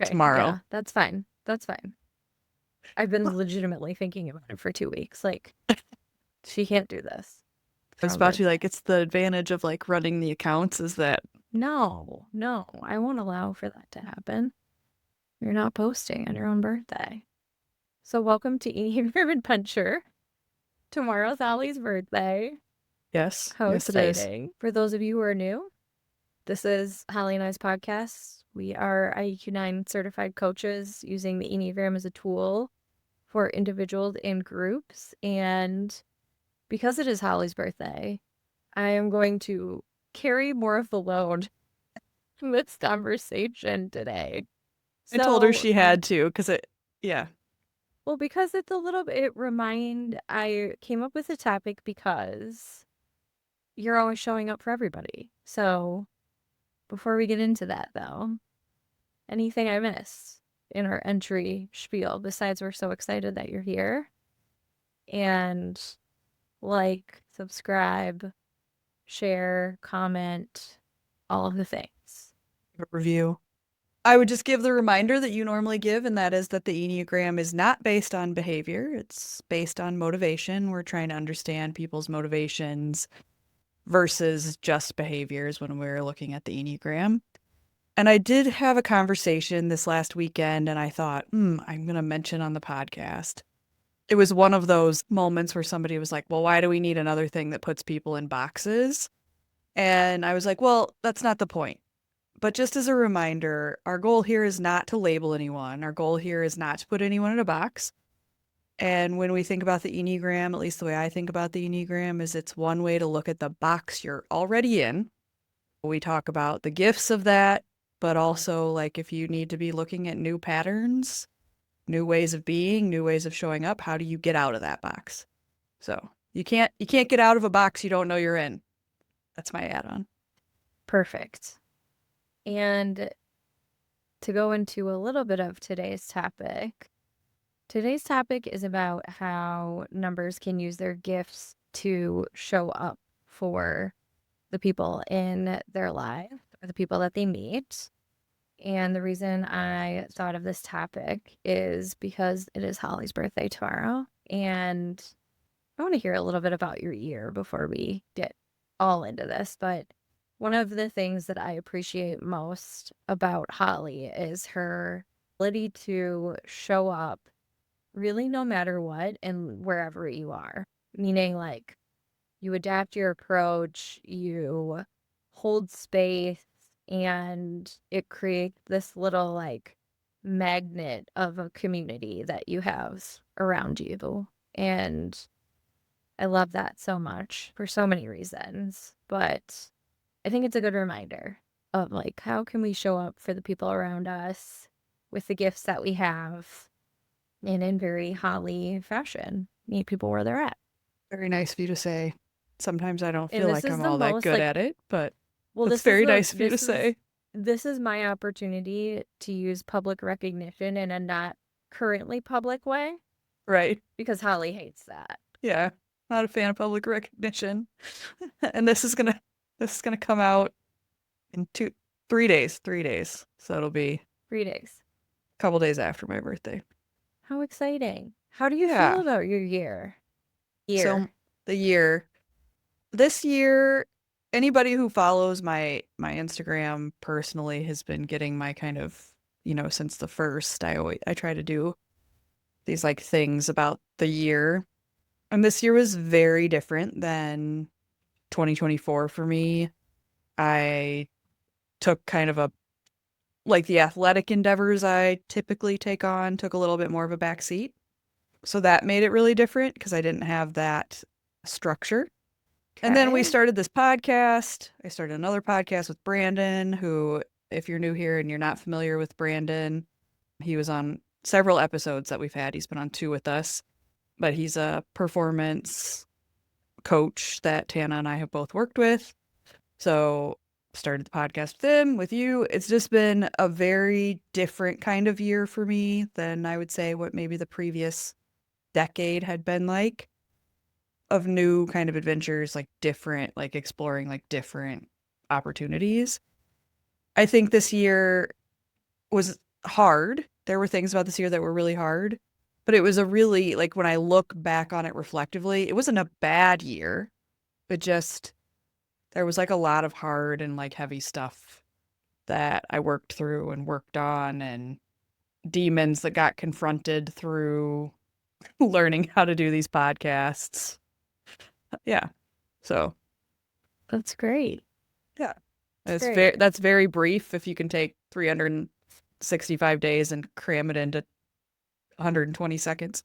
Okay, tomorrow. yeah, that's fine. That's fine. I've been legitimately thinking about it for 2 weeks. Like, she can't do this I for her was own about to be birthday. like, it's the advantage of like running the accounts is that No, no, I won't allow for that to happen. You're not posting on your own birthday. So, welcome to Enneagram Adventure. Tomorrow's Ollie's birthday. yes, How yes it is. exciting. For those of you who are new, this is Holly and I's podcast. We are IEQ9 certified coaches using the Enneagram as a tool for individuals and groups. And because it is Holly's birthday, I am going to carry more of the load in this conversation today. I told her So, she had to because yeah, well, because it's a little bit I came up with a topic because you're always showing up for everybody. So, before we get into that, though, anything I missed in our entry spiel besides we're so excited that you're here and like, subscribe, share, comment, all of the things. a review. I would just give the reminder that you normally give, and that is that the Enneagram is not based on behavior. It's based on motivation. We're trying to understand people's motivations versus just behaviors when we're looking at the Enneagram. And I did have a conversation this last weekend, and I thought, I'm going to mention on the podcast. It was one of those moments where somebody was like, well, why do we need another thing that puts people in boxes? And I was like, well, that's not the point. But just as a reminder, our goal here is not to label anyone. Our goal here is not to put anyone in a box. And when we think about the Enneagram, at least the way I think about the Enneagram, is it's one way to look at the box you're already in. We talk about the gifts of that, but also like if you need to be looking at new patterns, new ways of being, new ways of showing up, how do you get out of that box? So you can't get out of a box you don't know you're in. That's my add-on. Perfect. And to go into a little bit of today's topic is about how numbers can use their gifts to show up for the people in their life or the people that they meet. And the reason I thought of this topic is because it is Holly's birthday tomorrow. And I want to hear a little bit about your year before we get all into this. But one of the things that I appreciate most about Holly is her ability to show up really no matter what and wherever you are. Meaning, like, you adapt your approach, you hold space, and it creates this little like magnet of a community that you have around you. And I love that so much for so many reasons. But I think it's a good reminder of like how can we show up for the people around us with the gifts that we have and in very Holly fashion, meet people where they're at. Very nice of you to say. Sometimes I don't And feel this like is I'm the all that most good like, at it, but well, that's very nice of you to say. this is my opportunity to use public recognition in a not currently public way Right. because Holly hates that. Yeah. Not a fan of public recognition. And this is gonna come out in 3 days. 3 days. So it'll be a 3 days. couple days after my birthday. How exciting. How do you feel Yeah. about your year? So Year. the year this year, anybody who follows my Instagram personally has been getting my kind of, since the first, I try to do these like things about the year. And this year was very different than 2024 for me. I took kind of a like the athletic endeavors I typically take on took a little bit more of a back seat. So that made it really different because I didn't have that structure. And then we Okay. started this podcast. I started another podcast with Brandon, who, if you're new here and you're not familiar with Brandon, he was on several episodes that we've had. He's been on two with us, but he's a performance coach that Tana and I have both worked with. So started the podcast with him, with you. It's just been a very different kind of year for me than I would say what maybe the previous decade had been like of new kind of adventures, like different, like exploring like different opportunities. I think this year was hard. There were things about this year that were really hard, but it was a really, like, when I look back on it reflectively, it wasn't a bad year, but just there was like a lot of hard and like heavy stuff that I worked through and worked on, and demons that got confronted through learning how to do these podcasts. Yeah. So, That's great. yeah. It's great. That's very brief if you can take 365 days and cram it into 120 seconds.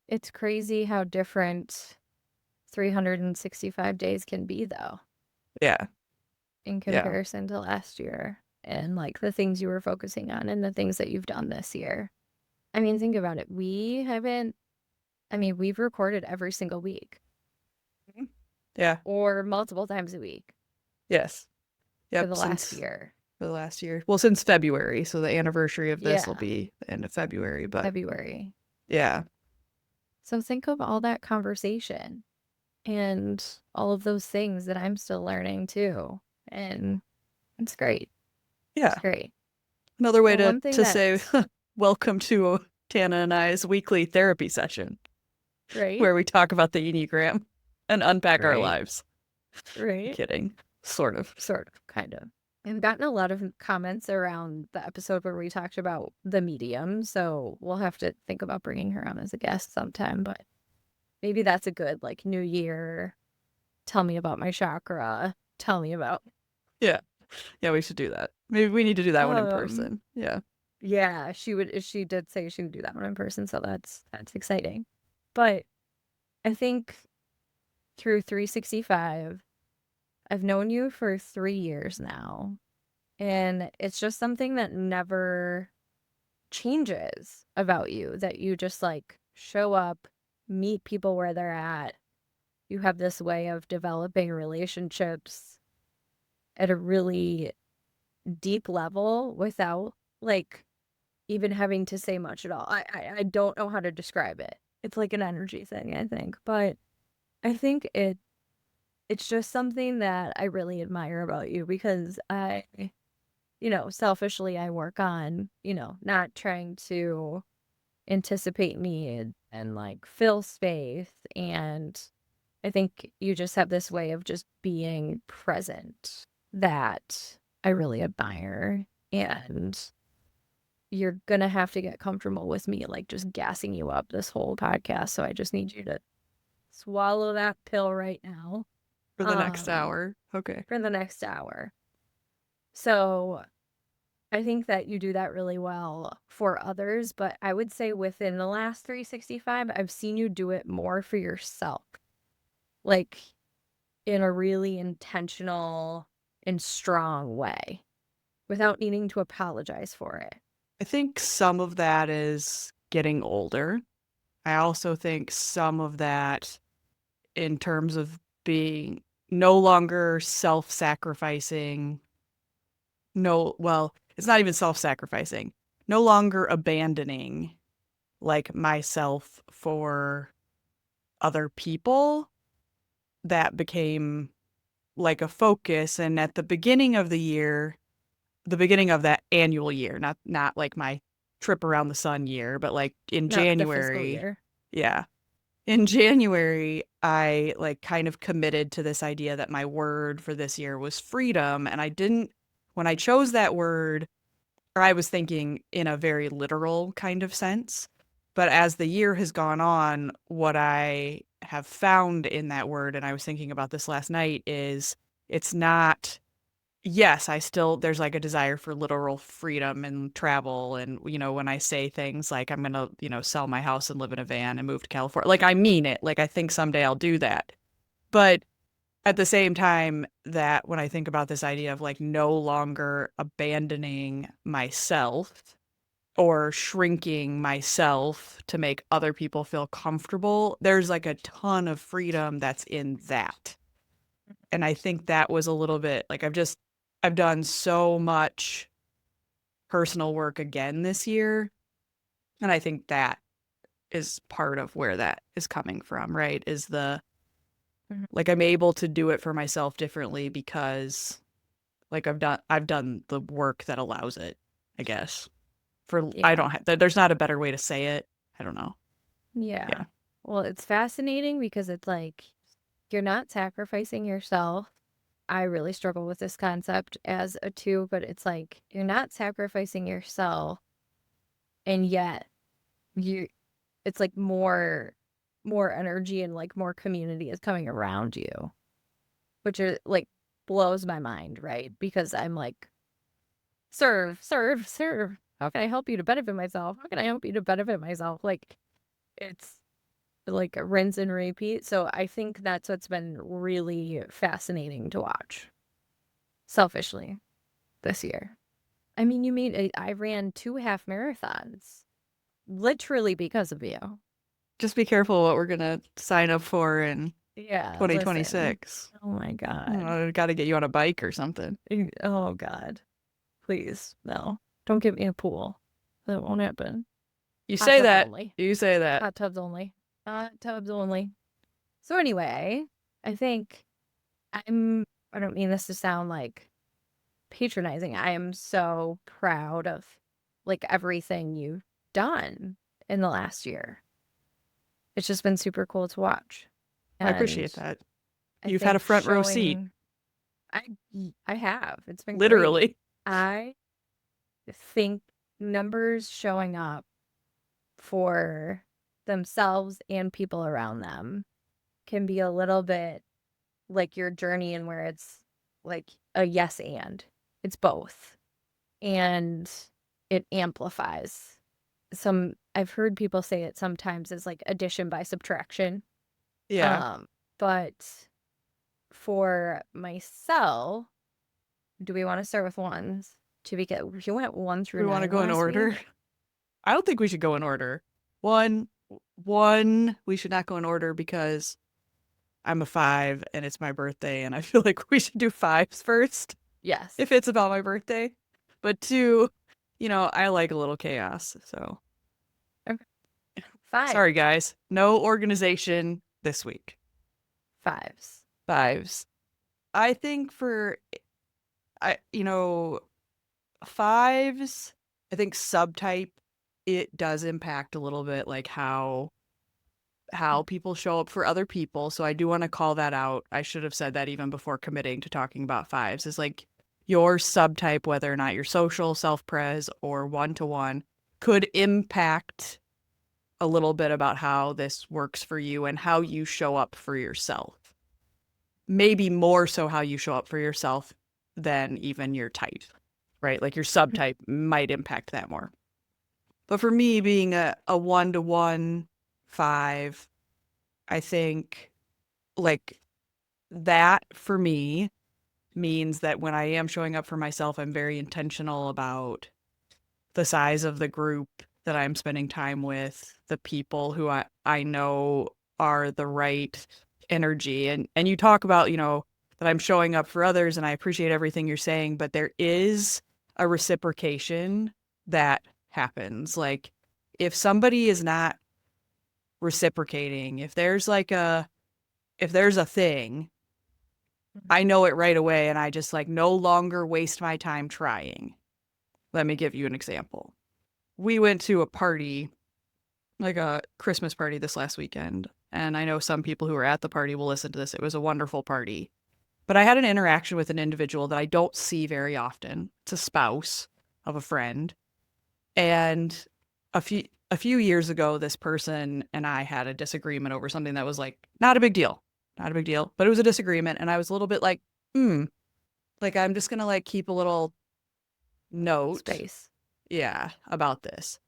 It's crazy how different 365 days can be, though, Yeah. in Yeah. comparison to last year and like the things you were focusing on and the things that you've done this year. I mean, think about it. We've recorded every single week Mhm. Yeah. or multiple times a week Yes. for Yep. the last Since year. for the last year. Well, since February. So the anniversary of this will Yeah, be the end of February. But February. yeah. So think of all that conversation and all of those things that I'm still learning too. And it's great. It's Yeah. great. Another way Well, one thing to say that, welcome to Tana and I's weekly therapy session right? where we talk about the Enneagram and unpack our Right. lives. Right. Kidding. Sort of. Sort of, kind of. I've gotten a lot of comments around the episode where we talked about the medium, so we'll have to think about bringing her on as a guest sometime, but maybe that's a good, like, New Year, tell me about my chakra, tell me about, Yeah. Yeah, we should do that. Maybe we need to do that one in um, person. Yeah. yeah, she did say she would do that one in person, so that's exciting. But I think through 365, I've known you for 3 years now, and it's just something that never changes about you, that you just like show up, meet people where they're at. You have this way of developing relationships at a really deep level without like even having to say much at all. I don't know how to describe it. It's like an energy thing, I think. But I think it's just something that I really admire about you because selfishly I work on, not trying to anticipate need and like fill space. And I think you just have this way of just being present that I really admire. And you're gonna have to get comfortable with me like just gassing you up this whole podcast. So I just need you to swallow that pill right now. For the next Um hour. Okay. for the next hour. So I think that you do that really well for others, but I would say within the last 365, I've seen you do it more for yourself, like in a really intentional and strong way without needing to apologize for it. I think some of that is getting older. I also think some of that in terms of being no longer self-sacrificing. No, well, it's not even self-sacrificing. No longer abandoning like myself for other people. That became like a focus. And at the beginning of the year, the beginning of that annual year, not like my trip around the sun year, but like in Not the fiscal January, year. yeah. In January, I like kind of committed to this idea that my word for this year was freedom. And I didn't, when I chose that word, or I was thinking in a very literal kind of sense. But as the year has gone on, what I have found in that word, and I was thinking about this last night, is it's not, yes, I still, there's like a desire for literal freedom and travel. And, when I say things like I'm going to, sell my house and live in a van and move to California, like I mean it. Like I think someday I'll do that. But at the same time, that when I think about this idea of like no longer abandoning myself or shrinking myself to make other people feel comfortable, there's like a ton of freedom that's in that. And I think that was a little bit like I've done so much personal work again this year. And I think that is part of where that is coming from, right? Is the Mhm. like I'm able to do it for myself differently because like I've done the work that allows it, I guess. I Yeah. don't there's not a better way to say it. I don't know. Yeah. Yeah. Well, it's fascinating because it's like you're not sacrificing yourself. I really struggle with this concept as a two, but it's like you're not sacrificing yourself and yet you it's like more energy and like more community is coming around you, which is like blows my mind, right? Because I'm like serve, serve, serve. How can I help you to benefit myself? How can I help you to benefit myself? Like it's like a rinse and repeat. So I think that's what's been really fascinating to watch selfishly this year. I mean, I ran 2 half marathons literally because of you. Just be careful what we're gonna sign up for in Yeah, listen. 2026. Oh my God. Got to get you on a bike or something. Oh God. Please, no. Don't get me a pool. That won't happen. You Hot say tubs that. only. You say that. Hot tubs only. Hot tubs only. So anyway, I think I don't mean this to sound like patronizing. I am so proud of like everything you've done in the last year. It's just been super cool to watch. I And appreciate that. I You've had a think front row seat, showing I I have. It's been great. literally. I think numbers showing up for themselves and people around them can be a little bit like your journey and where it's like a yes and it's both and it amplifies some. I've heard people say it sometimes as like addition by subtraction. Yeah. um but for myself, do we want to start with ones to begin? You went one through We want to nine go in last order. week. I don't think we should go in order. One, one, we should not go in order because I'm a five and it's my birthday, and I feel like we should do fives first Yes. if it's about my birthday. But two, I like a little chaos. So Okay. Five. sorry, guys. No organization this week. Fives. Fives. I think fives, I think subtype, it does impact a little bit like how people show up for other people. So I do want to call that out. I should have said that even before committing to talking about fives, is like your subtype, whether or not you're social, self-pres, or one-to-one, could impact a little bit about how this works for you and how you show up for yourself. Maybe more so how you show up for yourself than even your type, right? Like your subtype might impact that more. But for me, being a one-to-one five, I think like that for me means that when I am showing up for myself, I'm very intentional about the size of the group that I'm spending time with, the people who I know are the right energy. And you talk about, that I'm showing up for others and I appreciate everything you're saying, but there is a reciprocation that happens. Like if somebody is not reciprocating, if there's a thing, I know it right away and I just like no longer waste my time trying. Let me give you an example. We went to a party, like a Christmas party this last weekend, and I know some people who were at the party will listen to this. It was a wonderful party. But I had an interaction with an individual that I don't see very often. It's a spouse of a friend. And a few years ago, this person and I had a disagreement over something that was like not a big deal. Not a big deal, but it was a disagreement. And I was a little bit like, like I'm just gonna like keep a little note, Space. yeah, about this.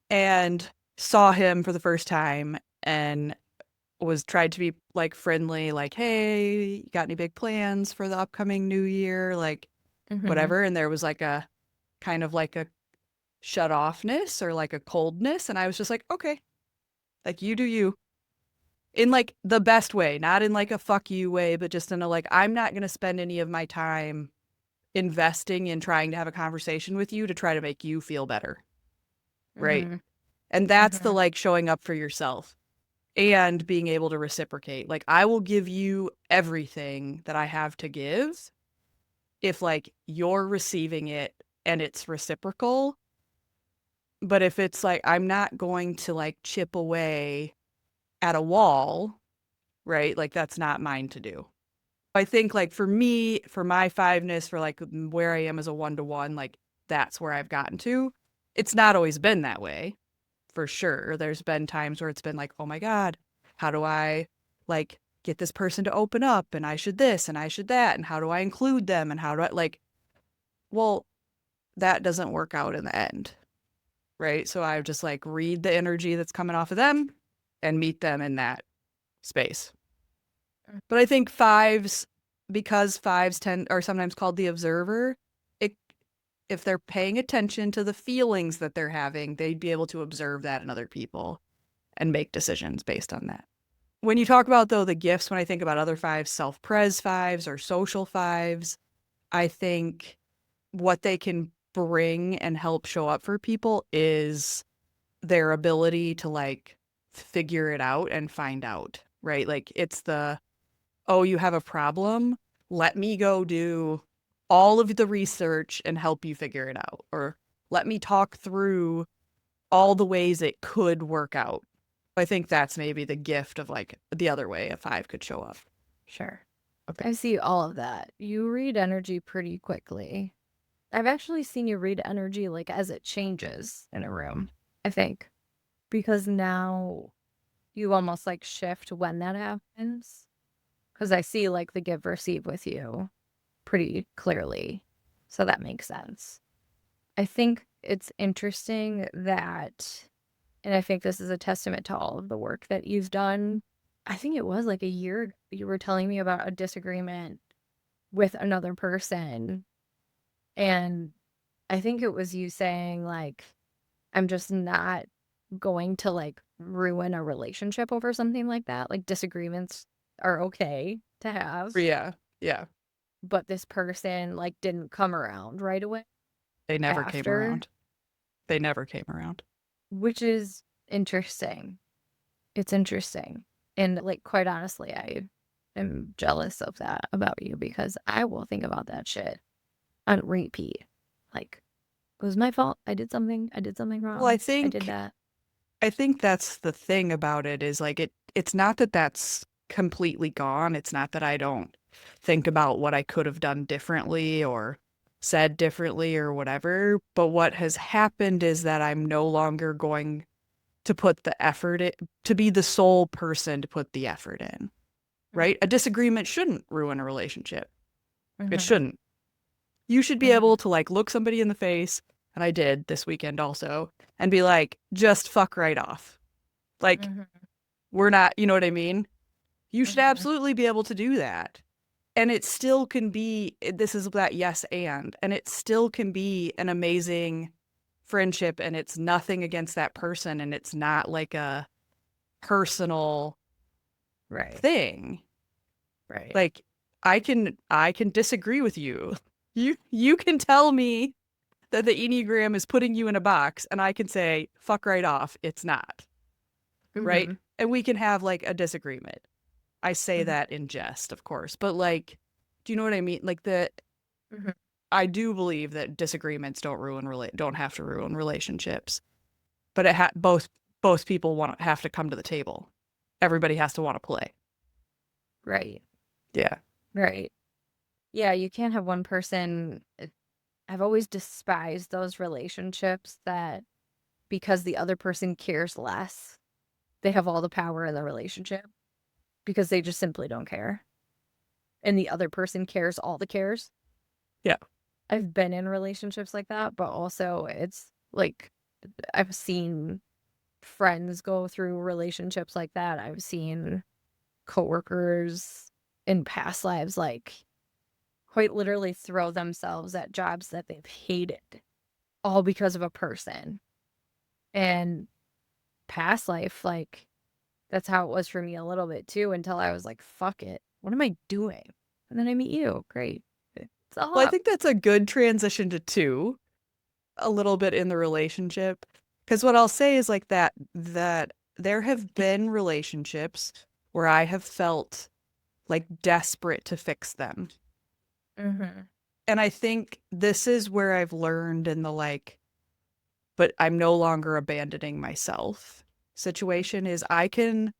And saw him for the first time and was tried to be like friendly, like, hey, you got any big plans for the upcoming new year? Like Mm-hmm. whatever. And there was like a kind of like a shut offness or like a coldness. And I was just like, okay, like you do you. In like the best way, not in like a fuck you way, but just in a like, I'm not going to spend any of my time investing in trying to have a conversation with you to try to make you feel better. Right. Mm-hmm. And that's the Mm-hmm. like showing up for yourself and being able to reciprocate. Like, I will give you everything that I have to give if like you're receiving it and it's reciprocal. But if it's like, I'm not going to like chip away at a wall, right? Like that's not mine to do. I think like for me, for my fiveness, for like where I am as a one-to-one, like that's where I've gotten to. It's not always been that way, for sure. There's been times where it's been like, oh my God, how do I like get this person to open up and I should this and I should that and how do I include them and how do I like, well, that doesn't work out in the end, right? So I just like read the energy that's coming off of them and meet them in that space. But I think fives, because fives tend are sometimes called the observer, it if they're paying attention to the feelings that they're having, they'd be able to observe that in other people and make decisions based on that. When you talk about though the gifts, when I think about other fives, self-pres fives or social fives, I think what they can bring and help show up for people is their ability to like figure it out and find out, right? Like it's the, oh, you have a problem? Let me go do all of the research and help you figure it out. Or let me talk through all the ways it could work out. I think that's maybe the gift of like the other way a five could show up. Sure. Okay. I see all of that. You read energy pretty quickly. I've actually seen you read energy like as it changes in a room, I think, because now you almost like shift when that happens. Because I see like the give receive with you pretty clearly. So that makes sense. I think it's interesting that, and I think this is a testament to all of the work that you've done. I think it was like a year you were telling me about a disagreement with another person. And I think it was you saying, like, I'm just not going to like ruin a relationship over something like that. Like, disagreements are okay to have, Yeah. Yeah. but this person like didn't come around right away They never came after, around. They never came around. which is interesting. It's interesting. And like, quite honestly, I am jealous of that about you because I will think about that shit on repeat. Like, it was my fault. I did something Well, I wrong. I did think that. I think that's the thing about it is like it's not that that's completely gone. It's not that I don't think about what I could have done differently or said differently or whatever, but what has happened is that I'm no longer going to put the effort in, to be the sole person to put the effort in, right? A disagreement shouldn't ruin a relationship. It Mm-hmm. shouldn't. You should be Mm-hmm. able to like look somebody in the face, and I did this weekend also, and be like, just fuck right off. Like, Mm-hmm. we're not, you know what I mean? You should Mm-hmm. absolutely be able to do that. And it still can be, this is that yes and it still can be an amazing friendship and it's nothing against that person and it's not like a personal Right. thing. Right. Like I can disagree with you. You can tell me that the Enneagram is putting you in a box and I can say, fuck right off, it's not. Right? Mm-hmm. And we can have like a disagreement. I say Mm-hmm. that in jest, of course, but like, do you know what I mean? Like the Mm-hmm. I do believe that disagreements don't have to ruin relationships, but both people want have to come to the table. Everybody has to want to play. Right. Yeah. Right. Yeah, you can't have one person. I've always despised those relationships that because the other person cares less, they have all the power in the relationship because they just simply don't care. And the other person cares all the cares. Yeah. I've been in relationships like that, but also it's like I've seen friends go through relationships like that. I've seen coworkers in past lives like quite literally throw themselves at jobs that they've hated all because of a person. And past life, like that's how it was for me a little bit too until I was like, fuck it. What am I doing? And then I meet you. Great. It's all Well, I up. think that's a good transition to two, a little bit in the relationship. Because what I'll say is like that there have been relationships where I have felt like desperate to fix them. Mm-hmm. And I think this is where I've learned in the like but I'm no longer abandoning myself situation is I can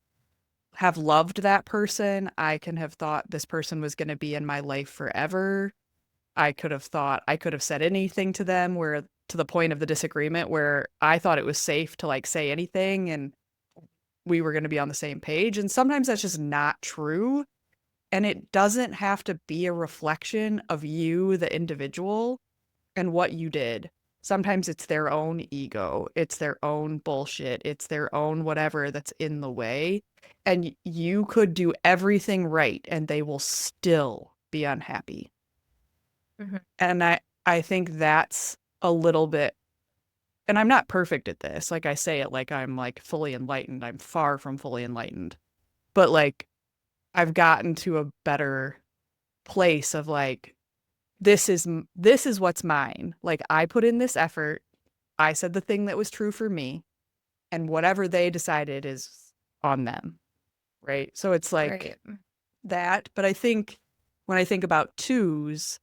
have loved that person. I can have thought this person was going to be in my life forever. I could have said anything to them where to the point of the disagreement where I thought it was safe to like say anything and we were going to be on the same page. And sometimes that's just not true. And it doesn't have to be a reflection of you, the individual, and what you did. Sometimes it's their own ego, it's their own bullshit, it's their own whatever that's in the way. And you could do everything right and they will still be unhappy. Mhm. And I think that's a little bit, and I'm not perfect at this. Like I say it like I'm like fully enlightened. I'm far from fully enlightened. But like I've gotten to a better place of like this is what's mine. Like I put in this effort. I said the thing that was true for me, and whatever they decided is on them, right? So it's like Right. that. But I think when I think about twos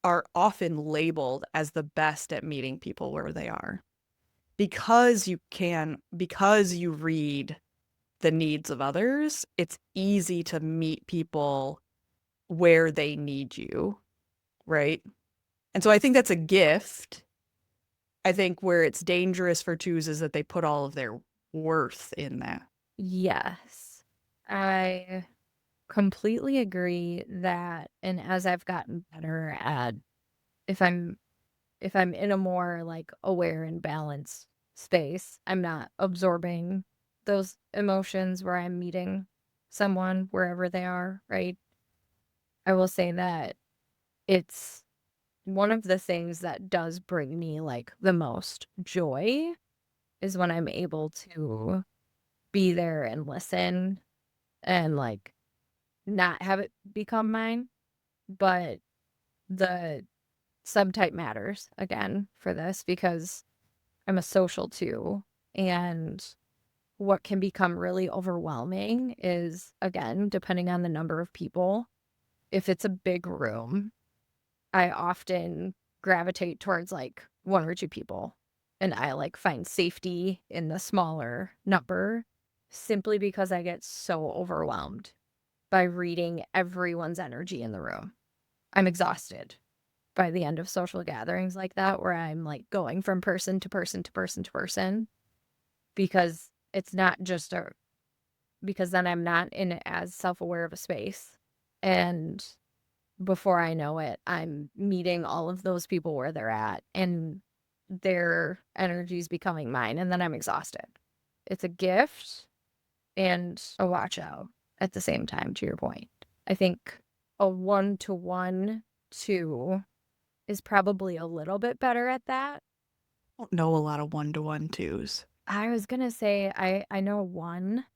are often labeled as the best at meeting people where they are because you read the needs of others, it's easy to meet people where they need you, right? And so I think that's a gift. I think where it's dangerous for twos is that they put all of their worth in that. Yes. I completely agree that, and as I've gotten better at, if I'm if I'm in a more like aware and balanced space, I'm not absorbing those emotions where I'm meeting someone wherever they are, right? I will say that it's one of the things that does bring me like the most joy is when I'm able to be there and listen and like not have it become mine. But the subtype matters again for this because I'm a social too. And what can become really overwhelming is, again, depending on the number of people, if it's a big room, I often gravitate towards like one or two people. And I like find safety in the smaller number simply because I get so overwhelmed by reading everyone's energy in the room. I'm exhausted by the end of social gatherings like that, where I'm like going from person to person to person to person because it's not just a, because then I'm not in as self aware of a space. And before I know it, I'm meeting all of those people where they're at and their energy is becoming mine. And then I'm exhausted. It's a gift and a watch out at the same time, to your point. I think a 1-to-1 two is probably a little bit better at that. I don't know a lot of one-to-one twos. I was gonna say I know one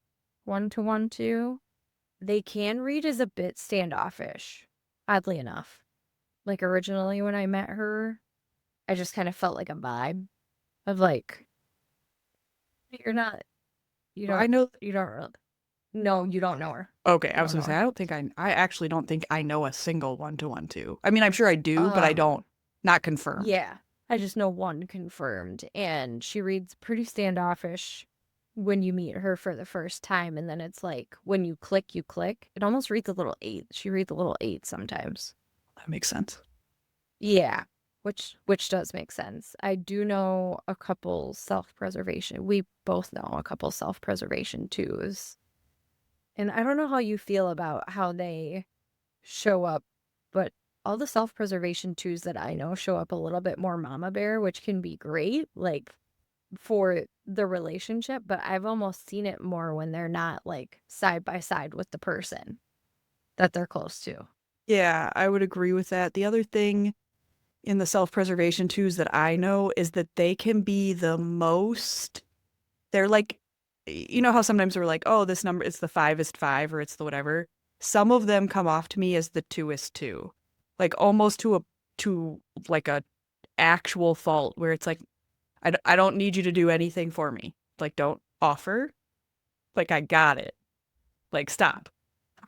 to one two. They can read as a bit standoffish, oddly enough. Like originally when I met her, I just kind of felt like a vibe of like, you're not, you Do I don't, know? you don't really, no, you don't know her. Okay, You I was don't gonna know say her. I actually don't think I know a single one-to-one two. I mean, I'm sure I do, but I Um, don't. Not confirmed. yeah, I just know one confirmed, and she reads pretty standoffish when you meet her for the first time, and then it's like when you click, you click. It almost reads a little eight. She reads a little eight sometimes. That makes sense. Yeah, which does make sense. I do know a couple self-preservation. We both know a couple self-preservation twos. And I don't know how you feel about how they show up, but all the self-preservation twos that I know show up a little bit more mama bear, which can be great, like for the relationship, but I've almost seen it more when they're not like side by side with the person that they're close to. Yeah, I would agree with that. The other thing in the self-preservation twos that I know is that they can be the most, they're like, you know how sometimes we're like, oh, this number, it's the fivest five or it's the whatever. Some of them come off to me as the twoest two, like almost to like a actual fault where it's like, I don't need you to do anything for me. Like, don't offer. Like, I got it. Like, stop.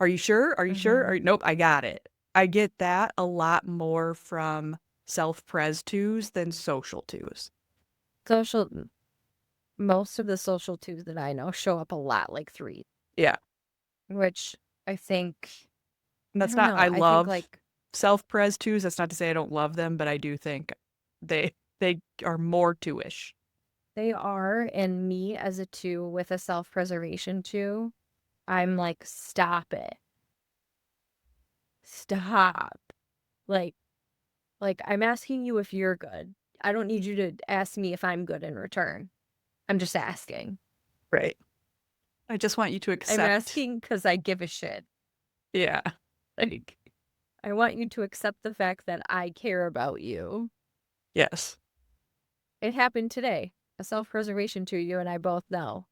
Are you sure? Are you sure? Mm-hmm. Nope, I got it. I get that a lot more from self-pres twos than social twos. social, most of the social twos that I know show up a lot like threes, Yeah. which I think, And I that's don't not, know. I I think love like self-pres twos. That's not to say I don't love them, but I do think they are more two-ish. they are, and me as a two with a self-preservation two, I'm like, stop it. Stop. Like, I'm asking you if you're good. I don't need you to ask me if I'm good in return. I'm just asking. Right. I just want you to I'm accept. asking because I give a shit. Yeah. Like, I want you to accept the fact that I care about you. Yes. It happened today. A self-preservation to you and I both know.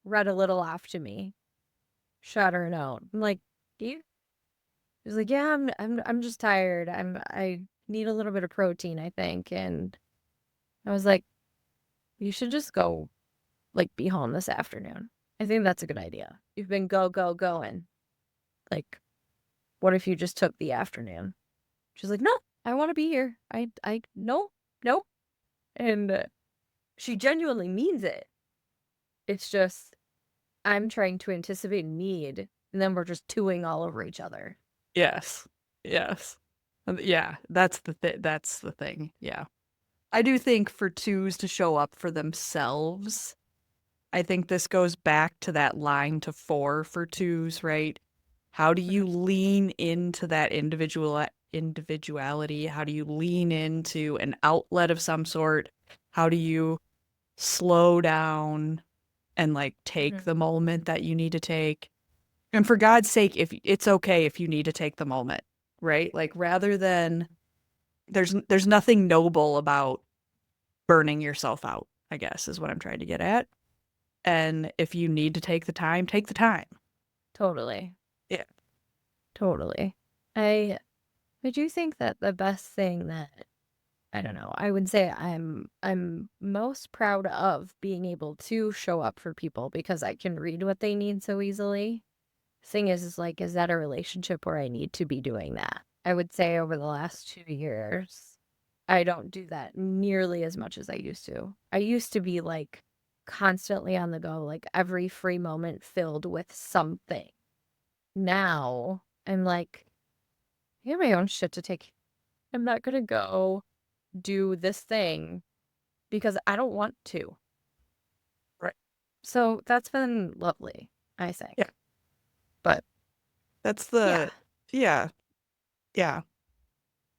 Read a little off to me. Shot her a note. I'm like, do you? She's like, yeah, I'm just tired. I need a little bit of protein, I think. And I was like, you should just go like be home this afternoon. I think that's a good idea. You've been going. Like, what if you just took the afternoon? She's like, no, I want to be here. No, no. And she genuinely means it. It's just, I'm trying to anticipate need, and then we're just twoing all over each other. Yes. Yes. Yeah, that's the thing. Yeah. I do think for twos to show up for themselves, I think this goes back to that line to four for twos, right? How do you Mhm. lean into that individuality? How do you lean into an outlet of some sort? How do you slow down and like take Mhm. the moment that you need to take? And for God's sake, if it's okay if you need to take the moment, right? Like rather than there's nothing noble about burning yourself out, I guess is what I'm trying to get at. And if you need to take the time, take the time. Totally. Yeah. Totally. I I do think that the best thing that I don't know, I would say I'm most proud of being able to show up for people because I can read what they need so easily. Thing is like, is that a relationship where I need to be doing that? I would say over the last 2 years, I don't do that nearly as much as I used to. I used to be like constantly on the go, like every free moment filled with something. Now I'm like, I have my own shit to take. I'm not gonna go do this thing because I don't want to. Right. So that's been lovely, I Yeah. think. But That's yeah, the, yeah. Yeah.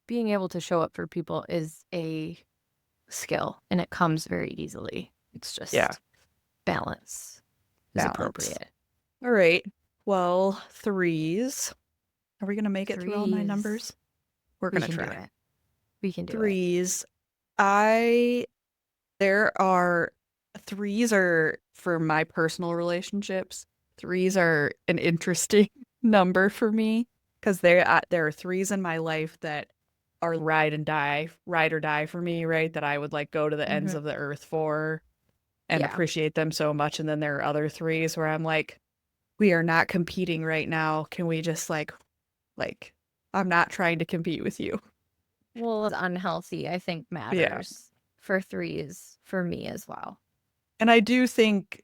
being able to show up for people is a skill and it comes very easily. It's Yeah. just balance is Balance. appropriate. All right. Well, threes. Are we going to make it through all nine Threes, numbers? We're we going to can do try. it. We can do it. Threes. I, there are, threes are for my personal relationships. Threes are an interesting number for me because there are threes in my life that are ride or die for me, right? That I would like go to the ends Hmm. of the earth for and Yeah. appreciate them so much. And then there are other threes where I'm like, we are not competing right now. Can we just like, I'm not trying to compete with you. Well, unhealthy, I think, Yeah. matters for threes for me as well. And I do think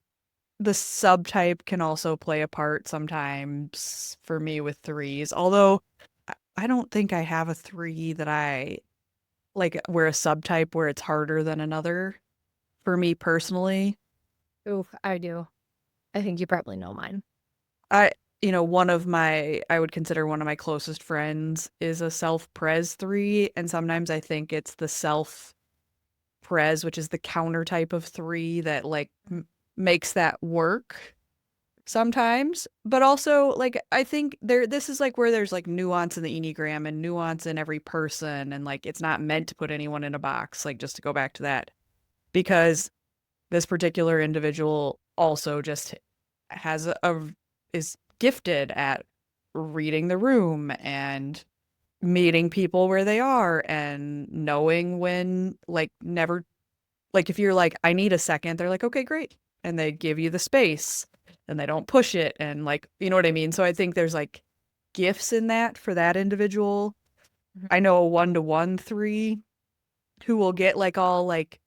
the subtype can also play a part sometimes for me with threes. Although I don't think I have a three that I like where a subtype where it's harder than another for me personally. Ooh, I do. I think you probably know mine. I, one of my, I would consider one of my closest friends is a self-pres three. And sometimes I think it's the self-pres, which is the counter type of three that like makes that work sometimes. But also, like, I think this is like where there's like nuance in the Enneagram and nuance in every person. And like, it's not meant to put anyone in a box, like, just to go back to that, because this particular individual also just has is gifted at reading the room and meeting people where they are and knowing when like never like if you're like I need a second, they're like okay great, and they give you the space and they don't push it, and like you know what I mean. So I think there's like gifts in that for that individual. Mhm. I know a 1-to-1 three who will get like all like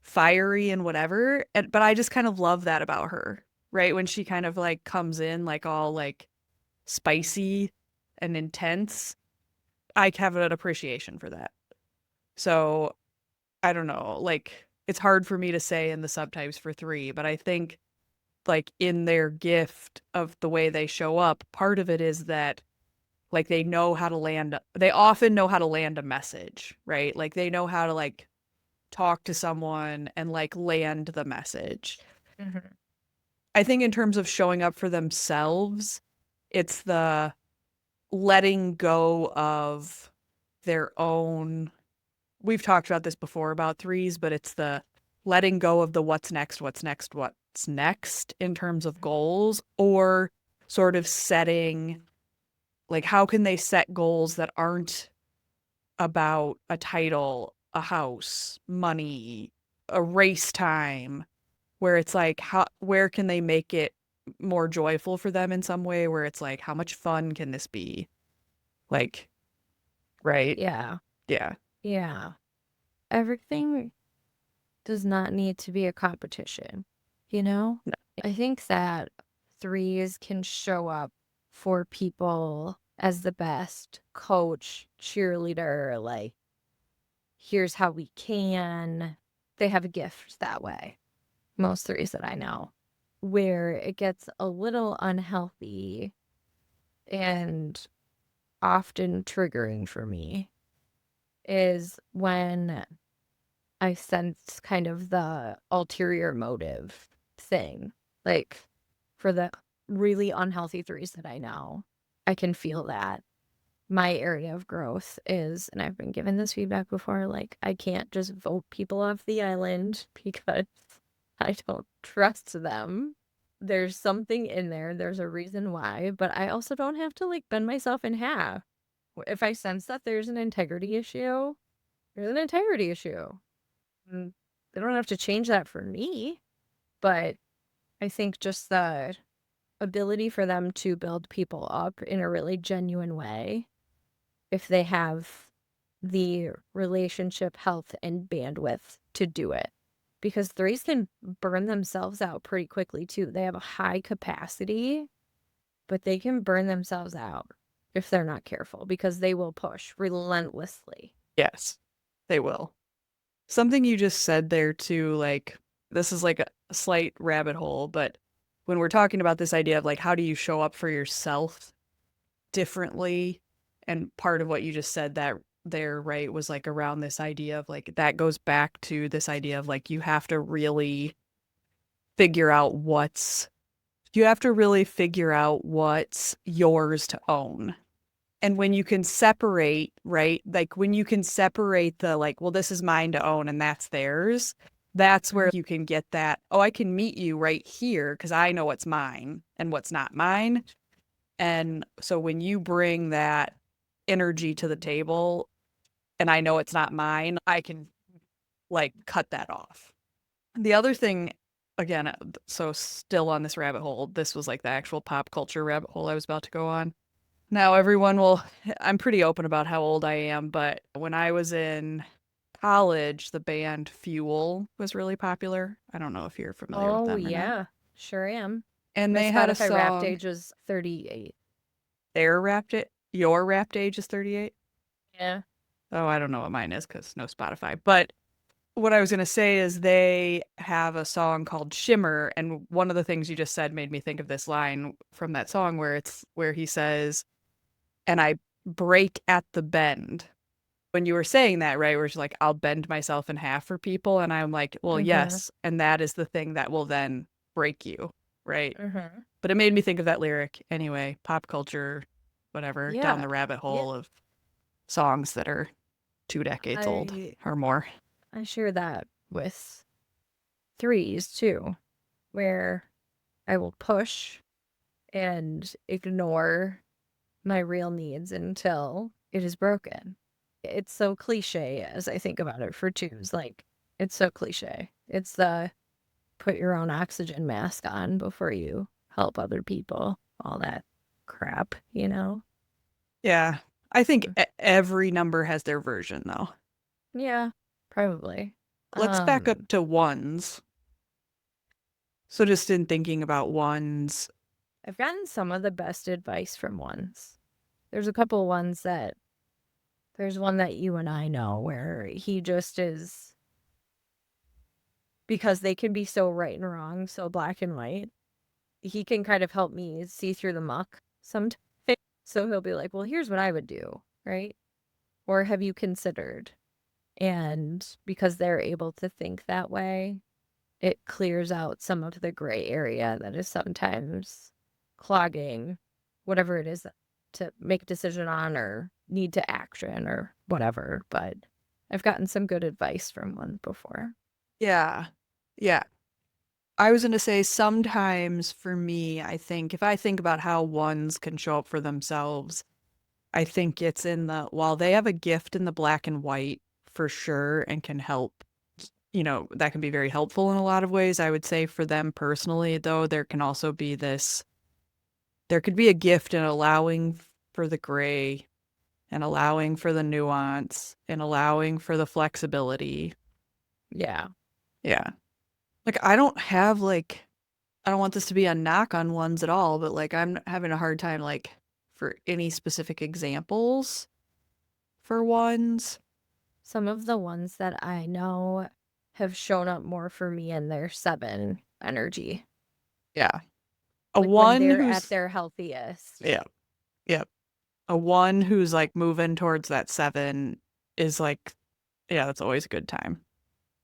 fiery and whatever. But I just kind of love that about her, right? When she kind of like comes in like all like spicy and intense, I have an appreciation for that. So I don't know, like it's hard for me to say in the subtypes for three, but I think like in their gift of the way they show up, part of it is that like they often know how to land a message, right? Like they know how to like talk to someone and like land the message. Mhm. I think in terms of showing up for themselves, it's the letting go of their own. We've talked about this before about threes, but it's the letting go of the what's next in terms of goals, or sort of setting, like, how can they set goals that aren't about a title, a house, money, a race time, where it's like, where can they make it more joyful for them in some way, where it's like, how much fun can this be? Like, right? Yeah. Yeah. Yeah. Everything does not need to be a competition, you know? No. I think that threes can show up for people as the best coach, cheerleader, like, here's how we can. They have a gift that way. Most threes that I know, where it gets a little unhealthy and often triggering for me is when I sense kind of the ulterior motive thing. Like for the really unhealthy threes that I know, I can feel that. My area of growth is, and I've been given this feedback before, like I can't just vote people off the island because I don't trust them. There's something in there, there's a reason why, but I also don't have to like bend myself in half. If I sense that there's an integrity issue, there's an integrity issue. Mm, They don't have to change that for me, but I think just the ability for them to build people up in a really genuine way, if they have the relationship health and bandwidth to do it. Because threes can burn themselves out pretty quickly too. They have a high capacity, but they can burn themselves out if they're not careful because they will push relentlessly. Yes, they will. Something you just said there too, like this is like a slight rabbit hole, but when we're talking about this idea of like how do you show up for yourself differently, and part of what you just said that there, right, was like around this idea of like that goes back to this idea of like figure out what's you have to really figure out what's yours to own. And when you can separate, right? Like when you can separate the like, well, this is mine to own and that's theirs, that's where Mhm. you can get that, oh, I can meet you right here because I know what's mine and what's not mine. And so when you bring that energy to the table and I know it's not mine, I can like cut that off. The other thing, again, so still on this rabbit hole, this was like the actual pop culture rabbit hole I was about to go on. Now, everyone will, I'm pretty open about how old I am, but when I was in college, the band Fuel was really popular. I don't know if you're familiar with Oh, them or not. yeah, sure am. And My they had a Spotify Wrapped song, age is 38. Your Wrapped Age is 38. Yeah. Oh, I don't know what mine is because no Spotify. But what I was going to say is they have a song called Shimmer. And one of the things you just said made me think of this line from that song where he says, and I break at the bend. When you were saying that, right, where it's like, I'll bend myself in half for people. And I'm like, well, Mhm. yes. And that is the thing that will then break you, right? Mhm. But it made me think of that lyric anyway, pop culture, whatever, down Yeah. the rabbit Yeah. hole of songs that are 2 decades old I or more. I share that with threes too, where I will push and ignore my real needs until it is broken. It's so cliche as I think about it for twos. Like, it's so cliche. It's the put your own oxygen mask on before you help other people, all that crap, you know? Yeah. I think every number has their version, though. Yeah, probably. Let's back up Um, to ones. So just in thinking about ones, I've gotten some of the best advice from ones. There's a couple ones that there's one that you and I know where he just is because they can be so right and wrong, so black and white. He can kind of help me see through the muck sometimes. So he'll be like, "Well, here's what I would do," right? Or have you considered? And because they're able to think that way, it clears out some of the gray area that is sometimes clogging whatever it is to make a decision on or need to action or whatever. But I've gotten some good advice from one before. yeah. Yeah. I was going to say sometimes for me, I think if I think about how ones can show up for themselves, I think it's in the, while they have a gift in the black and white for sure and can help, that can be very helpful in a lot of ways. I would say for them personally, though, there can also be this, there could be a gift in allowing for the gray and allowing for the nuance and allowing for the flexibility. Yeah. Yeah. Like, I don't have like, I don't want this to be a knock on ones at all, but like I'm having a hard time like for any specific examples for ones. Some of the ones that I know have shown up more for me in their seven energy, Yeah. A like when one they're at who's their healthiest. yeah, yeah. A one who's like moving towards that seven is like yeah, that's always a good time.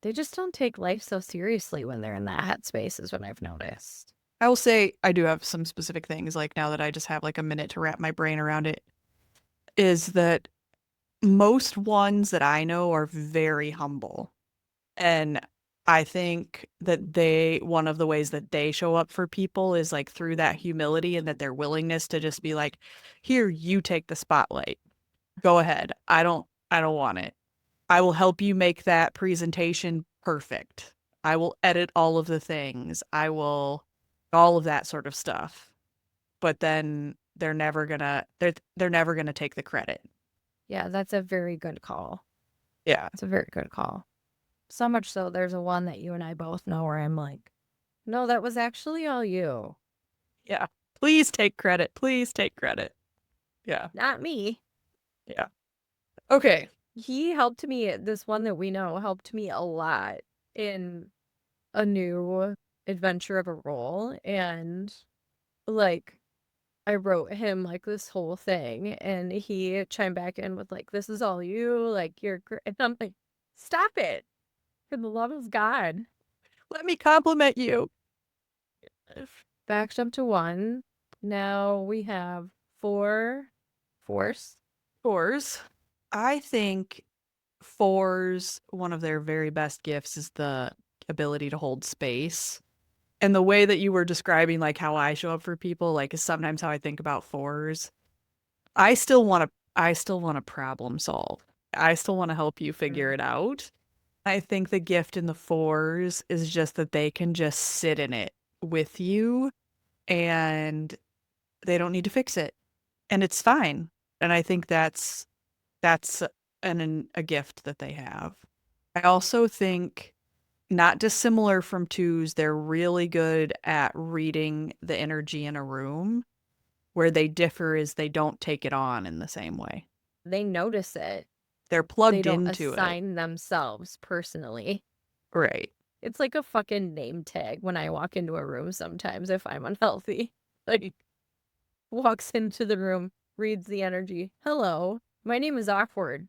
They just don't take life so seriously when they're in that headspace, is what I've noticed. I will say I do have some specific things like now that I just have like a minute to wrap my brain around it is that most ones that I know are very humble. And I think that one of the ways that they show up for people is like through that humility and that their willingness to just be like, here, you take the spotlight. Go ahead. I don't want it. I will help you make that presentation perfect. I will edit all of the things. I will, all of that sort of stuff. But then they're never gonna take the credit. Yeah, that's a very good call. Yeah. It's a very good call. So much so, there's a one that you and I both know where I'm like, no, that was actually all you, Yeah. Please take credit. Please take credit. Yeah. not me. Yeah. Okay. He helped me, this one that we know helped me a lot in a new adventure of a role. And like, I wrote him like this whole thing, and he chimed back in with, like, this is all you, like, you're great. And I'm like, stop it. For the love of God. Let me compliment you. Backed up to one. Now we have four force. Fours. I think fours, one of their very best gifts is the ability to hold space. And the way that you were describing, like how I show up for people, like is sometimes how I think about fours. I still want to problem solve. I still want to help you figure Mm. it out. I think the gift in the fours is just that they can just sit in it with you and they don't need to fix it. And it's fine. And I think that's a gift that they have. I also think not dissimilar from twos, they're really good at reading the energy in a room. Where they differ is they don't take it on in the same way. They notice it. They're They plugged don't into it. assign themselves personally. Right. It's like a fucking name tag when I walk into a room sometimes if I'm unhealthy. Like, walks into the room, reads the energy. Hello, my name is Awkward.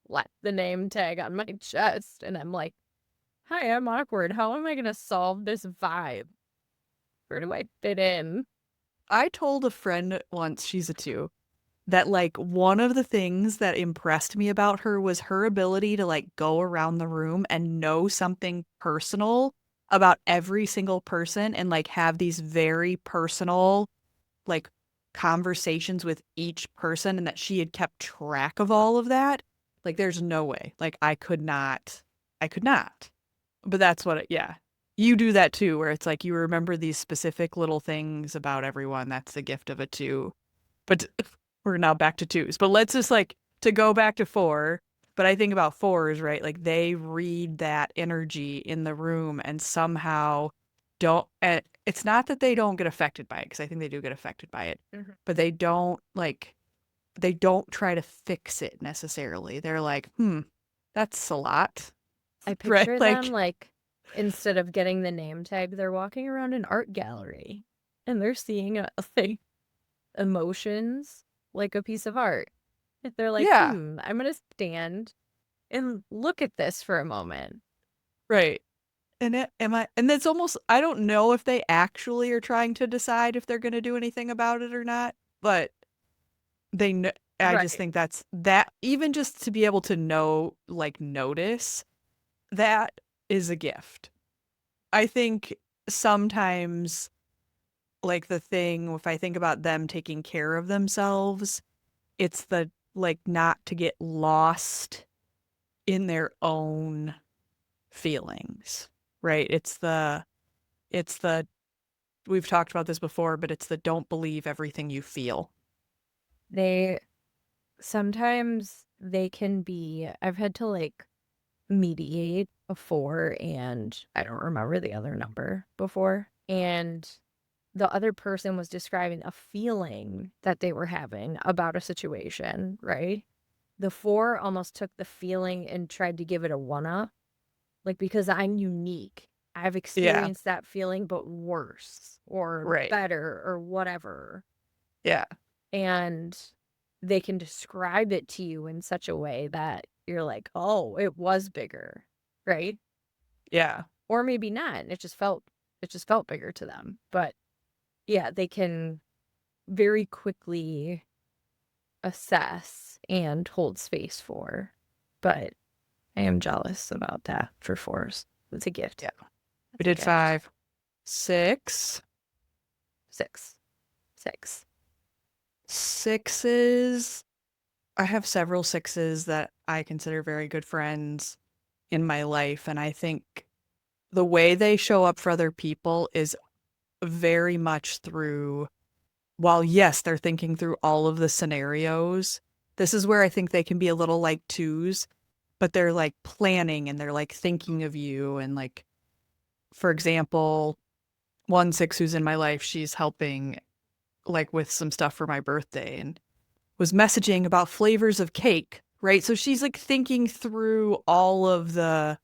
Let the name tag on my chest. And I'm like, hi, I'm Awkward. How am I going to solve this vibe? Where do I fit in? I told a friend once, she's a two, that like one of the things that impressed me about her was her ability to like go around the room and know something personal about every single person and like have these very personal like conversations with each person and that she had kept track of all of that. Like there's no way. Like I could not. I could not. But that's what yeah. You do that too where it's like you remember these specific little things about everyone. That's the gift of a two. But we're now back to twos. But let's just like to go back to four, but I think about fours, right? Like they read that energy in the room and somehow don't, it's not that they don't get affected by it, because I think they do get affected by it, Mhm. but they don't try to fix it necessarily. They're like, that's a lot, I right? picture them Like, like instead of getting the name tag, they're walking around an art gallery and they're seeing a thing, emotions like a piece of art. If they're like, yeah, I'm gonna stand and look at this for a moment. right. And it's almost, I don't know if they actually are trying to decide if they're going to do anything about it or not, but they know, I just Right. think that's that, even just to be able to know, like notice that is a gift. I think sometimes, like the thing, if I think about them taking care of themselves, it's the like not to get lost in their own feelings, right? it's the we've talked about this before, but it's the don't believe everything you feel. They sometimes they can be, I've had to like mediate a four and I don't remember the other number before. And the other person was describing a feeling that they were having about a situation, right? The four almost took the feeling and tried to give it a one up, like because I'm unique. I've Yeah, experienced that feeling, but worse or right. better or whatever. Yeah, And they can describe it to you in such a way that you're like, oh, it was bigger, right? yeah, Or maybe not. It just felt bigger to them. But yeah, they can very quickly assess and hold space for. But I am jealous about that for fours. It's a gift. yeah. We That's a did gift. 5. 6. Six. Six. Sixes. I have several sixes that I consider very good friends in my life, and I think the way they show up for other people is very much through, while yes, they're thinking through all of the scenarios. This is where I think they can be a little like twos, but they're like planning and they're like thinking of you. And like, for example, one six who's in my life, she's helping like with some stuff for my birthday and was messaging about flavors of cake, right? So she's like thinking through all of the,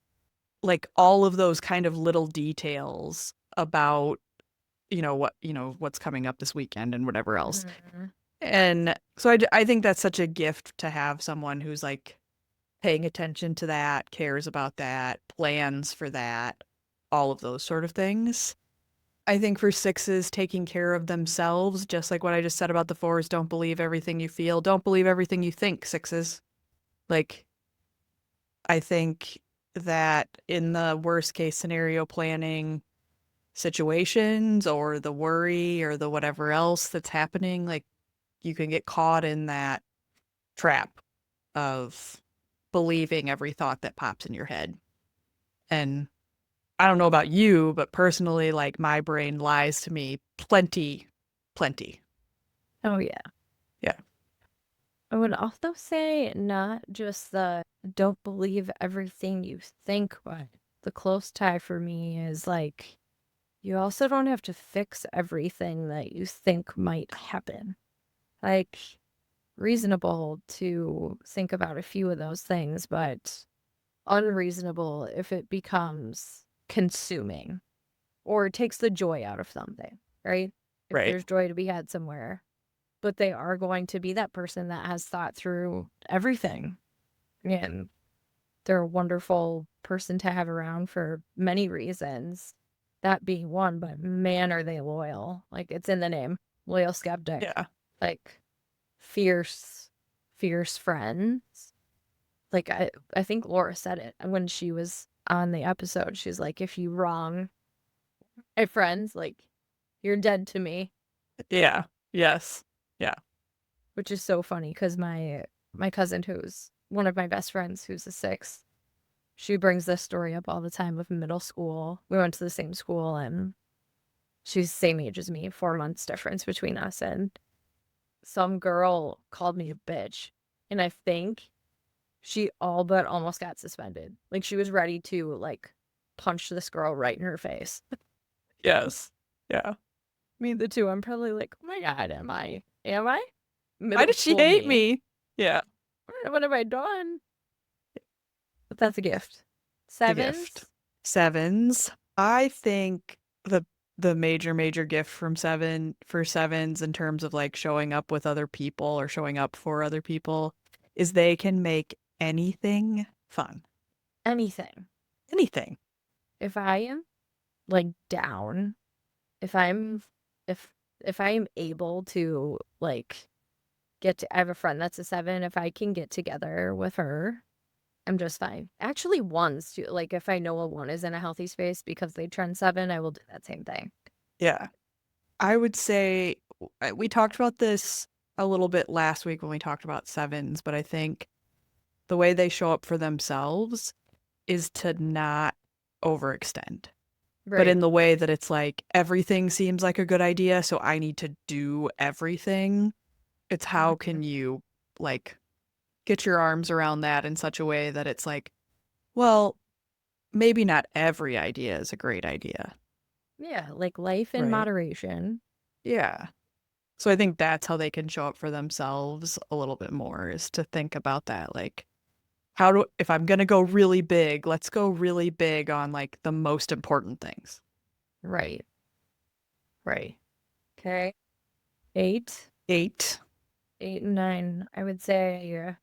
like all of those kind of little details about, what's coming up this weekend and whatever else. Mhm. And so I think that's such a gift to have someone who's like paying attention to that, cares about that, plans for that, all of those sort of things. I think for sixes, taking care of themselves, just like what I just said about the fours, don't believe everything you feel, don't believe everything you think, sixes. Like, I think that in the worst case scenario planning situations or the worry or the whatever else that's happening, like you can get caught in that trap of believing every thought that pops in your head. And I don't know about you, but personally, like my brain lies to me plenty, plenty. Oh, yeah. Yeah. I would also say not just the don't believe everything you think, but the close tie for me is like you also don't have to fix everything that you think might happen. Like, reasonable to think about a few of those things, but unreasonable if it becomes consuming or takes the joy out of something, right? If Right. there's joy to be had somewhere, but they are going to be that person that has thought through everything. And they're a wonderful person to have around for many reasons. That being one, but man, are they loyal. Like it's in the name. Loyal skeptic. Yeah. Like fierce, fierce friends. Like I think Laura said it when she was on the episode. She's like, if you wrong my friends, like you're dead to me. Yeah. Yes. Yeah. Which is so funny because my cousin, who's one of my best friends, who's a six, she brings this story up all the time of middle school. We went to the same school and she's the same age as me, 4 months difference between us. And some girl called me a bitch. And I think She all but almost got suspended. Like, she was ready to, like, punch this girl right in her face. Yes. Yeah. Me, the two, I'm probably like, oh my God, am I? Why Middle does she school hate me. me? Yeah. What have I done? But that's a gift. The gift. Sevens? Sevens. I think the major gift from sevens in terms of like showing up with other people or showing up for other people is they can make anything fun. Anything. Anything. If I am, like, down, if I'm, if, if I am able to, like, I have a friend that's a seven. If I can get together with her, I'm just fine. Actually, ones too. Like, if I know a one is in a healthy space because they trend seven, I will do that same thing. Yeah. I would say we talked about this a little bit last week when we talked about sevens, but I think the way they show up for themselves is to not overextend, but Right. in the way that it's like everything seems like a good idea, so I need to do everything. It's how Mhm. can you like get your arms around that in such a way that it's like, well, maybe not every idea is a great idea, Yeah, like life in right? moderation. Yeah. So I think that's how they can show up for themselves a little bit more is to think about that. Like, if I'm going to go really big, let's go really big on like the most important things. Right. Right. Okay. Eight. Eight. Eight and nine. I would say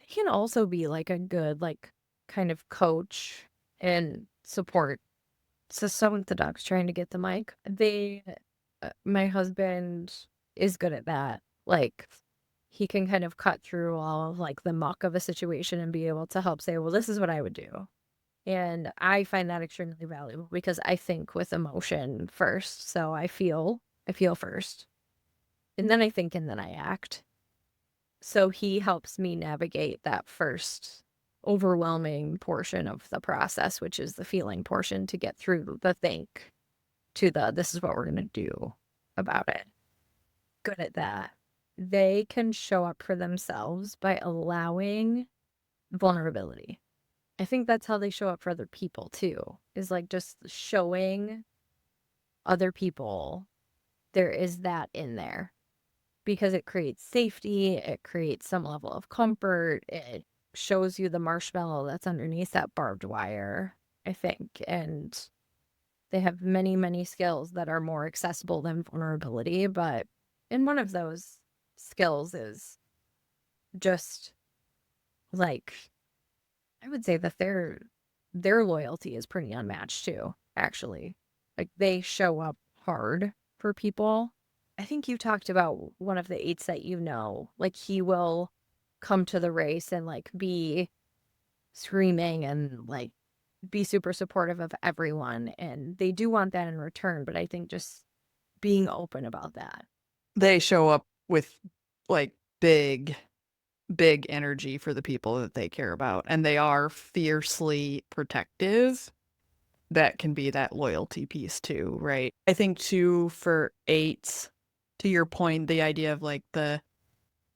it can also be like a good, like, kind of coach and support. So some with the dogs trying to get the mic. My husband is good at that. Like, he can kind of cut through all of like the muck of a situation and be able to help say, well, this is what I would do. And I find that extremely valuable because I think with emotion first. So I feel first. And then I think and then I act. So he helps me navigate that first overwhelming portion of the process, which is the feeling portion to get through the think to the this is what we're going to do about it. Good at that. They can show up for themselves by allowing vulnerability. I think that's how they show up for other people too, is like just showing other people there is that in there because it creates safety, it creates some level of comfort, it shows you the marshmallow that's underneath that barbed wire, I think. And they have many, many skills that are more accessible than vulnerability. But and one of those skills is just like I would say that their loyalty is pretty unmatched too, actually. Like they show up hard for people. I think you talked about one of the eights that you know. Like he will come to the race and like be screaming and like be super supportive of everyone. And they do want that in return, but I think just being open about that. They show up with like big, big energy for the people that they care about, and they are fiercely protective. That can be that loyalty piece too, right? I think too for eights, to your point, the idea of like the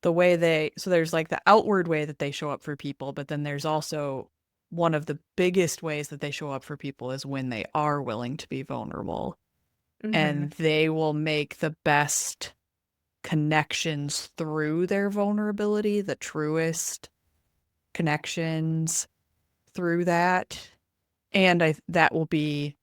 way so there's like the outward way that they show up for people, but then there's also one of the biggest ways that they show up for people is when they are willing to be vulnerable, Mm-hmm. and they will make the best connections through their vulnerability, the truest connections through that. And that will be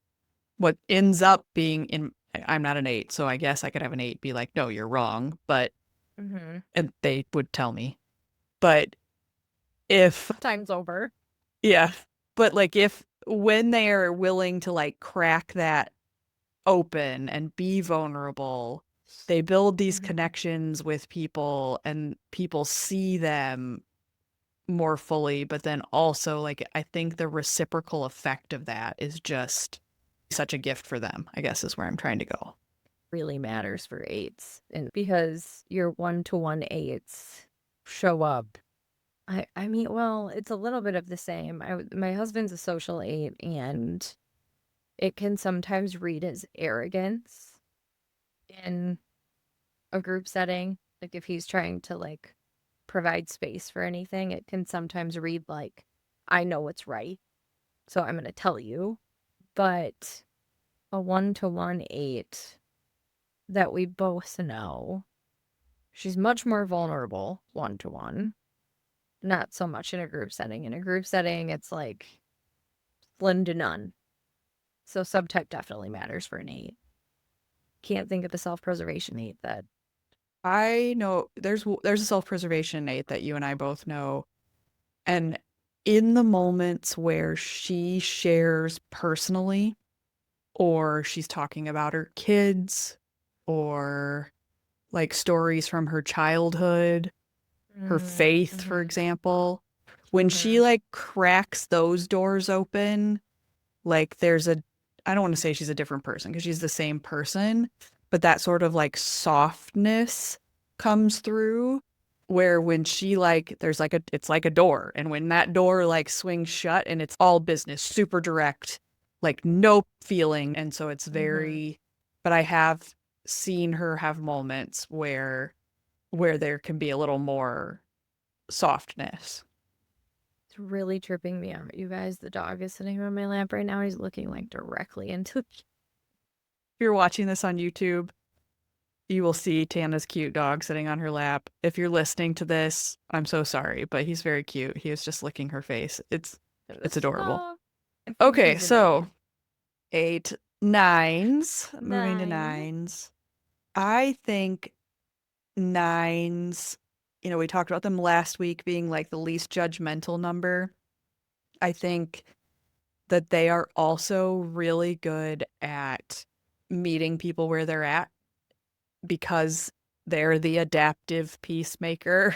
what ends up being in. I'm not an eight, so I guess I could have an eight be like, no, you're wrong. But, Mm-hmm. and they would tell me. But if, Time's over. yeah, but like if, when they are willing to like crack that open and be vulnerable, they build these Mm-hmm. connections with people and people see them more fully, but then also like I think the reciprocal effect of that is just such a gift for them, I guess is where I'm trying to go. Really matters for eights. And because your 1-to-1 eights show up. I mean, well, it's a little bit of the same. My husband's a social eight, and it can sometimes read as arrogance in a group setting. Like if he's trying to like provide space for anything. It can sometimes read like, I know what's right, so I'm going to tell you. But a 1 to 1 8 that we both know, she's much more vulnerable 1 to 1. Not so much in a group setting. In a group setting, it's like slim to none. So subtype definitely matters for an 8. Can't think of a self-preservation 8 that. I know there's a self-preservation Nate that you and I both know. And in the moments where she shares personally, or she's talking about her kids, or like stories from her childhood, her faith, for Mm-hmm. example, when she Mm-hmm. like cracks those doors open, like there's a, I don't want to say she's a different person because she's the same person, but that sort of like softness comes through where when she like there's like a, it's like a door, and when that door like swings shut and it's all business, super direct, like no feeling, and so it's Mm-hmm. very, but I have seen her have moments where there can be a little more softness. It's really tripping me out, you guys. The dog is sitting on my lap right now. He's looking like directly into. If you're watching this on YouTube, you will see Tana's cute dog sitting on her lap. If you're listening to this, I'm so sorry, but he's very cute. He is just licking her face. It's adorable. Stop. I think Okay, he's an so 8. eight, nines, moving to 9. nines. I think nines, we talked about them last week being like the least judgmental number. I think that they are also really good at meeting people where they're at because they're the adaptive peacemaker,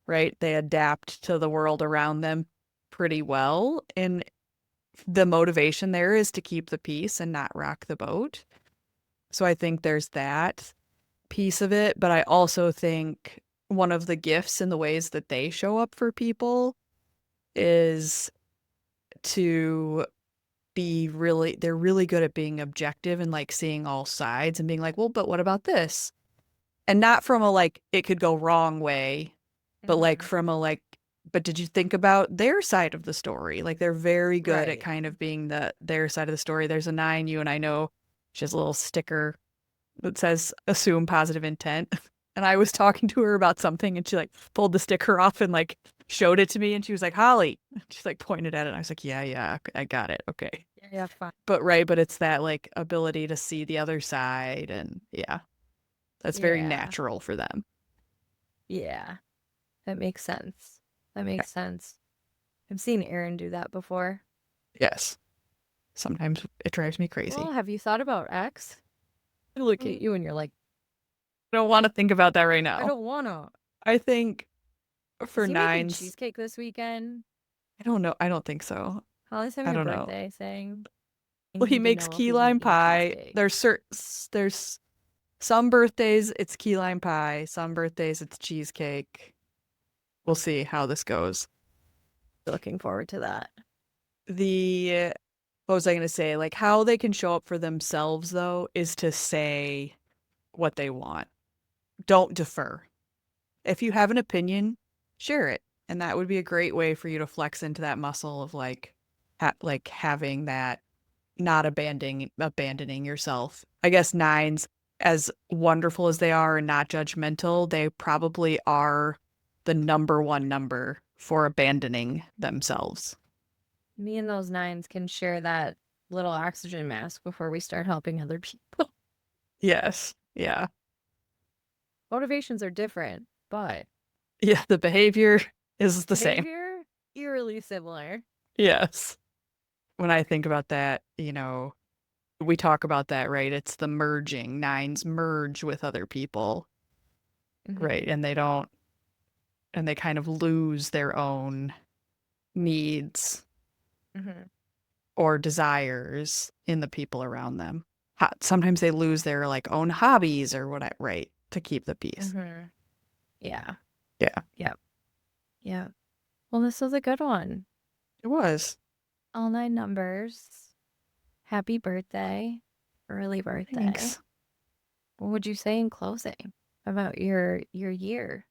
right? They adapt to the world around them pretty well. And the motivation there is to keep the peace and not rock the boat. So I think there's that piece of it. But I also think one of the gifts in the ways that they show up for people is to they're really good at being objective and like seeing all sides and being like, well, but what about this? And not from a like it could go wrong way, but like Mm-hmm. from a like, but did you think about their side of the story? Like they're very good at Right. kind of being their side of the story. There's a nine, you and I know, she has a little sticker that says assume positive intent. And I was talking to her about something and she like pulled the sticker off and like showed it to me and she was like, Holly. She like pointed at it and I was like, yeah, yeah, I got it. Okay. Yeah, yeah, fine. But right, but it's that like ability to see the other side, and yeah, that's very Yeah. natural for them. Yeah. That makes sense. That Yeah. makes sense. I've seen Aaron do that before. Yes. Sometimes it drives me Well, crazy. have you thought about X? I look I at you and you're like, don't want to think about that right I now. don't wanna. I think Is for he making nines, cheesecake this weekend? I don't know. I don't think so. Holly's having I a don't know. birthday saying I Well, he need to makes know if key he's lime making pie. cheesecake. There's some birthdays it's key lime pie, some birthdays it's cheesecake. We'll see how this goes. Looking forward to that. The what was I going to say? Like how they can show up for themselves though is to say what they want. Don't defer. If you have an opinion, share it. And that would be a great way for you to flex into that muscle of like like having that not abandoning yourself. I guess nines, as wonderful as they are and not judgmental, they probably are the number one number for abandoning themselves. Me and those 9s can share that little oxygen mask before we start helping other people. Yes. Yeah. Motivations are different, but Yeah, the behavior is the same. behavior eerily similar. Yes. When I think about that, we talk about that, right? It's the merging. Nines merge with other people, right? Hmm. And they kind of lose their own needs Hmm. or desires in the people around them. Sometimes they lose their like own hobbies or what, right? To keep the peace. Hmm. Yeah. Yeah, Yep. Yep. Well, this was a good one. it was. All 9 numbers. Happy birthday. Early birthday. Thanks. What would you say in closing about your year?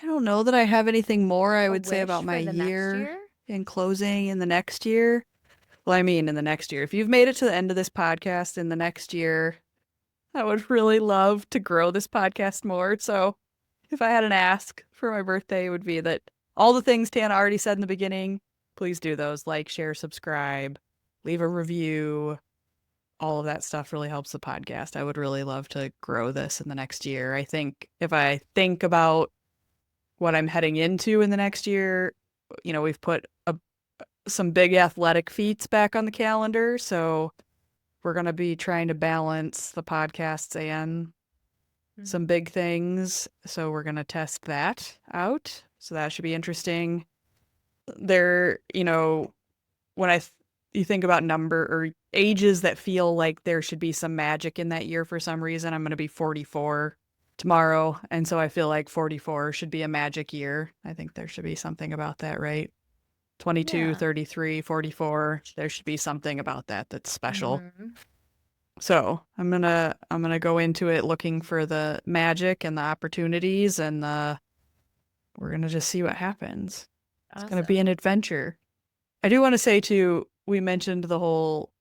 I don't know that I have anything more I A would say wish about my for the next year year? in closing in the next year. Well, I mean, in the next year. If you've made it to the end of this podcast in the next year, I would really love to grow this podcast more. So if I had an ask for my birthday, it would be that all the things Tana already said in the beginning, please do those. Like, share, subscribe, leave a review. All of that stuff really helps the podcast. I would really love to grow this in the next year. I think if I think about what I'm heading into in the next year, we've put some big athletic feats back on the calendar. So we're going to be trying to balance the podcasts and some Mhm. big things. So we're going to test that out. So that should be interesting. There, when you think about number or ages that feel like there should be some magic in that year for some reason, I'm going to be 44 tomorrow. And so I feel like 44 should be a magic year. I think there should be something about that, right? 22, Yeah. 33, 44. There should be something about that that's special. Hmm. So I'm gonna go into it looking for the magic and the opportunities and we're gonna just see what happens. It's gonna be an Awesome. adventure. I do want to say too, we mentioned the whole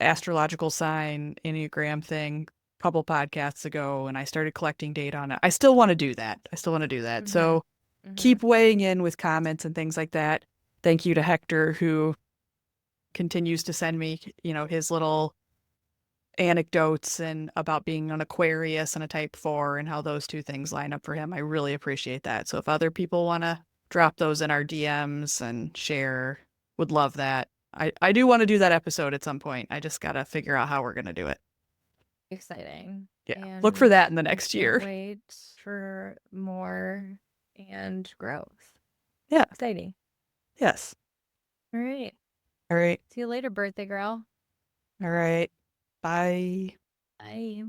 astrological sign Enneagram thing a couple podcasts ago, and I started collecting data on it. I still want to do that. I still want to do that. Hmm. So Hmm. keep weighing in with comments and things like that. Thank you to Hector who continues to send me, his little anecdotes and about being an Aquarius and a type 4 and how those two things line up for him. I really appreciate that. So if other people want to drop those in our DMs and share, would love that. I do want to do that episode at some point. I just got to figure out how we're going to do it. Exciting. Yeah. Look for And that in the I next can't year. wait for more and growth. Yeah. Exciting. Yes. All right. All right. See you later, birthday girl. All right. Bye. Bye.